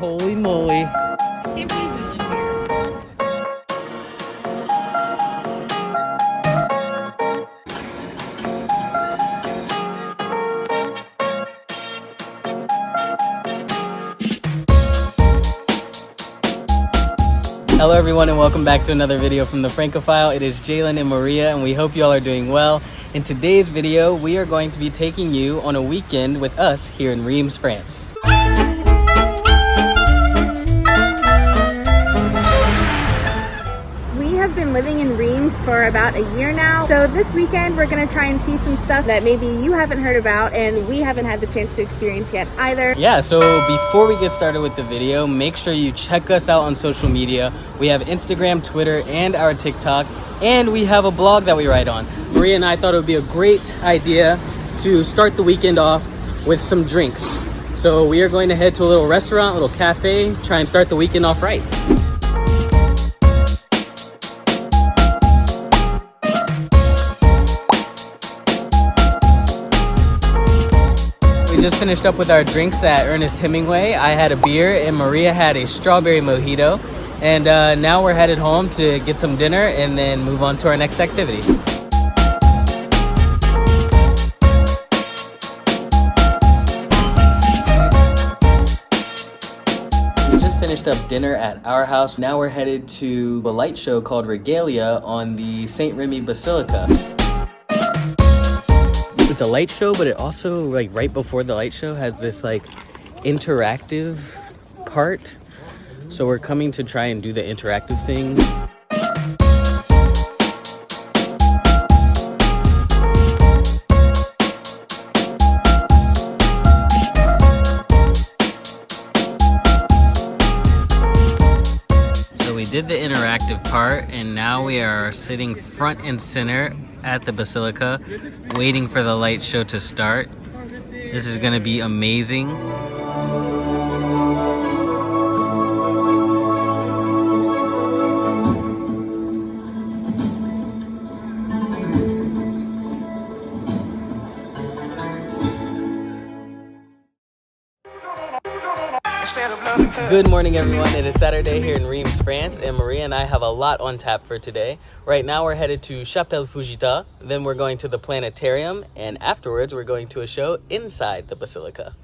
Holy moly. I can't believe we live here. Hello everyone and welcome back to another video from the Francophile. It is Jalen and Maria and we hope you all are doing well. In today's video, we are going to be taking you on a weekend with us here in Reims, France. We have been living in Reims for about a year now. So this weekend, we're gonna try and see some stuff that maybe you haven't heard about and we haven't had the chance to experience yet either. Yeah, so before we get started with the video, make sure you check us out on social media. We have Instagram, Twitter, and our TikTok, and we have a blog that we write on. Maria and I thought it would be a great idea to start the weekend off with some drinks. So we are going to head to a little restaurant, a little cafe, try and start the weekend off right. We just finished up with our drinks at Ernest Hemingway. I had a beer and Maria had a strawberry mojito. And now we're headed home to get some dinner and then move on to our next activity. We just finished up dinner at our house. Now we're headed to a light show called Regalia on the Saint Remy Basilica. It's a light show, but it also, like, right before the light show has this like interactive part. So we're coming to try and do the interactive thing. So we did the interactive part and now we are sitting front and center at the Basilica, waiting for the light show to start. This is gonna be amazing. Good morning everyone, it is Saturday here in Reims, France, and Maria and I have a lot on tap for today. Right now we're headed to Chapelle Fougita, then we're going to the planetarium, and afterwards we're going to a show inside the Basilica.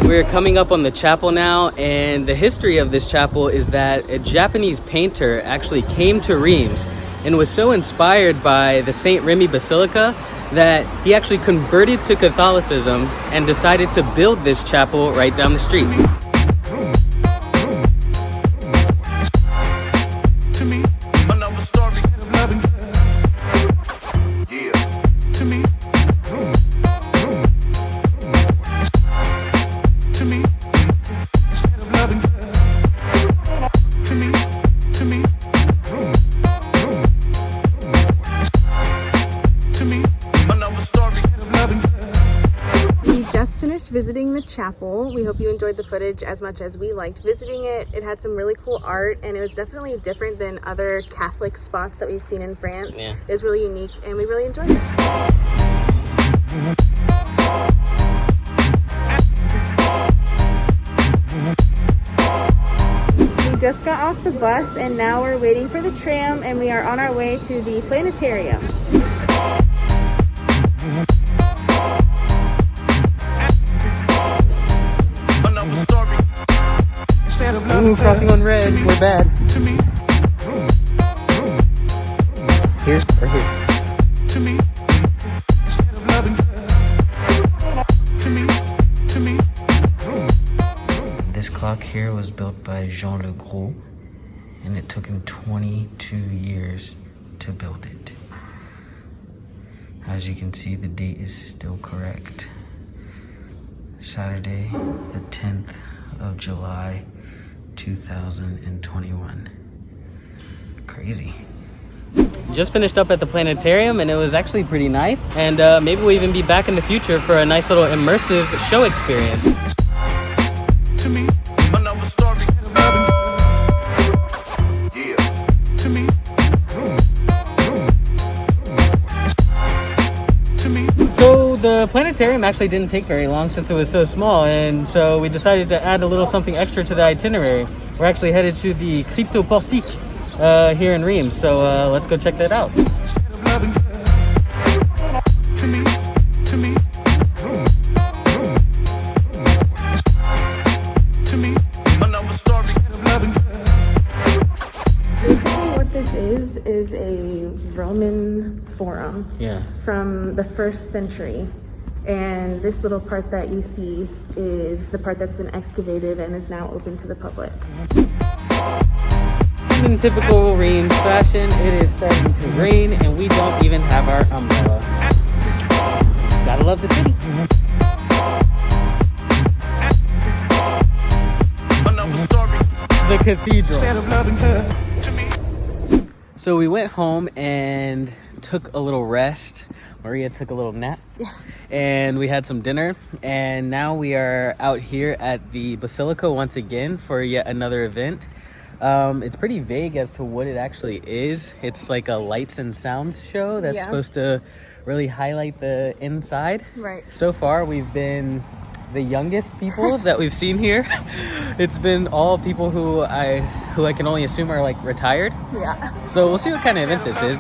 We're coming up on the chapel now, and the history of this chapel is that a Japanese painter actually came to Reims and was so inspired by the Saint Remy Basilica that he actually converted to Catholicism and decided to build this chapel right down the street. Visiting the chapel. We hope you enjoyed the footage as much as we liked visiting it. It had some really cool art and it was definitely different than other Catholic spots that we've seen in France. Yeah. It was really unique and we really enjoyed it. We just got off the bus and now we're waiting for the tram and we are on our way to the planetarium. Ooh, crossing on red, we're bad. Here, or here. This clock here was built by Jean Le Gros, and it took him 22 years to build it. As you can see, the date is still correct. Saturday, the 10th of July, 2021. Crazy. Just finished up at the planetarium and it was actually pretty nice, and maybe we'll even be back in the future for a nice little immersive show experience. the planetarium actually didn't take very long since it was so small, and so we decided to add a little something extra to the itinerary. We're actually headed to the Cryptoportique here in Reims, so let's go check that out. Is a Roman forum from the 1st century, and this little part that you see is the part that's been excavated and is now open to the public. In typical Reims fashion, it is starting to rain and we don't even have our umbrella. Gotta love the city. The cathedral. So we went home and took a little rest. Maria took a little nap. Yeah. And we had some dinner. And now we are out here at the Basilica once again for yet another event. It's pretty vague as to what it actually is. It's like a lights and sounds show that's supposed to really highlight the inside. Right. So far, we've been the youngest people that we've seen here. It's been all people who I can only assume are like retired. Yeah. So we'll see what kind of event this is.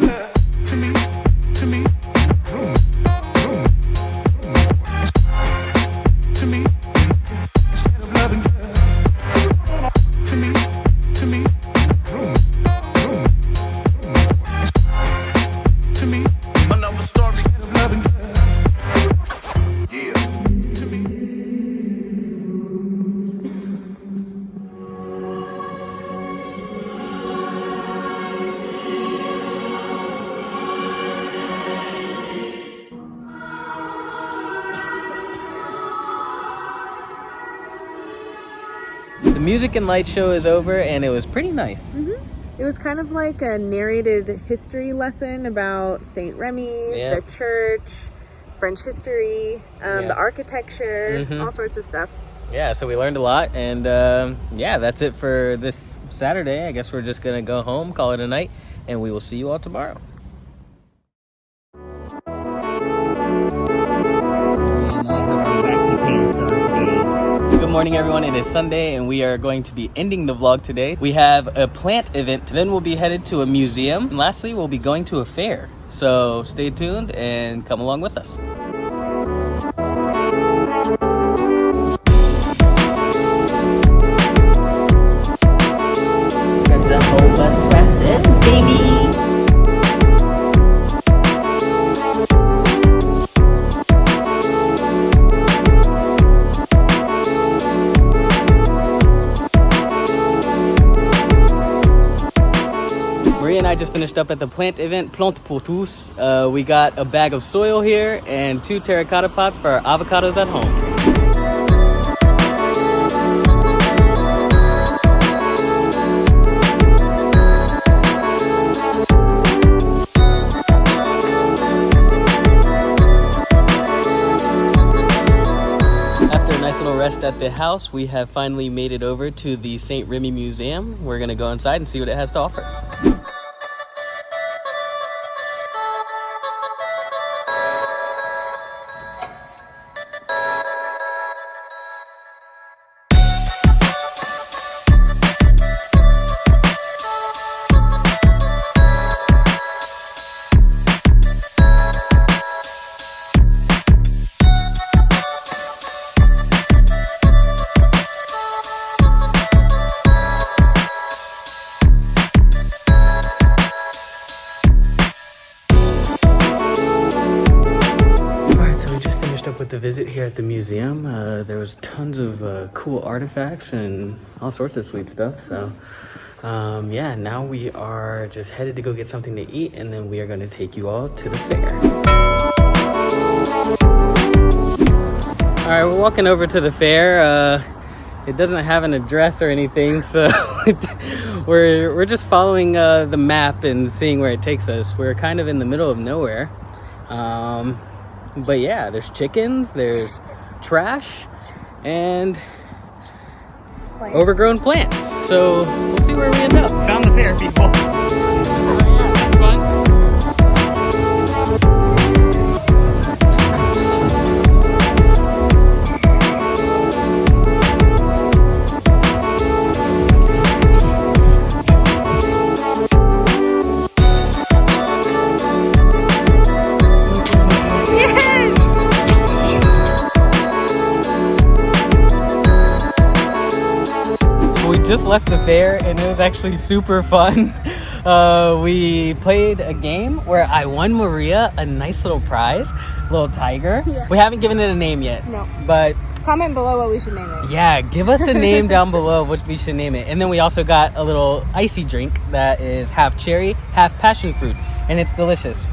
The music and light show is over and it was pretty nice. It was kind of like a narrated history lesson about Saint Remy, the church, French history, the architecture, all sorts of stuff. Yeah, so we learned a lot, and yeah, that's it for this Saturday. I guess we're just gonna go home, call it a night, and we will see you all tomorrow. Good morning, everyone. It is Sunday and we are going to be ending the vlog today. We have a plant event, then we'll be headed to a museum, and lastly we'll be going to a fair. So stay tuned and come along with us. Got the whole bus lessons, baby. Maria and I just finished up at the plant event, Plantes pour tous. We got a bag of soil here and 2 terracotta pots for our avocados at home. After a nice little rest at the house, we have finally made it over to the Saint Remy Museum. We're gonna go inside and see what it has to offer. With the visit here at the museum, there was tons of cool artifacts and all sorts of sweet stuff. So yeah, now we are just headed to go get something to eat, and then we are going to take you all to the fair. All right, we're walking over to the fair. It doesn't have an address or anything, so we're just following the map and seeing where it takes us. We're kind of in the middle of nowhere. But yeah, there's chickens, there's trash, and overgrown plants. So we'll see where we end up. Found the fair, people. Oh, yeah, that's fun. just left the fair and it was actually super fun. We played a game where I won Maria a nice little prize, little tiger. Yeah. We haven't given it a name yet. No. But Comment below what we should name it. yeah, give us a name down below what we should name it. And then we also got a little icy drink that is half cherry, half passion fruit, and it's delicious.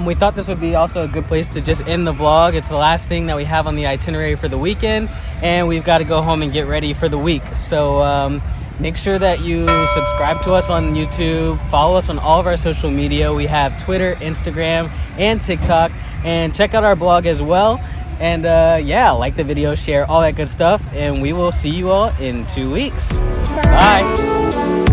We thought this would be also a good place to just end the vlog. It's the last thing that we have on the itinerary for the weekend, and we've got to go home and get ready for the week. So make sure that you subscribe to us on YouTube, follow us on all of our social media. We have Twitter, Instagram, and TikTok, and check out our blog as well. And yeah, like the video, share, all that good stuff, and we will see you all in 2 weeks. Bye.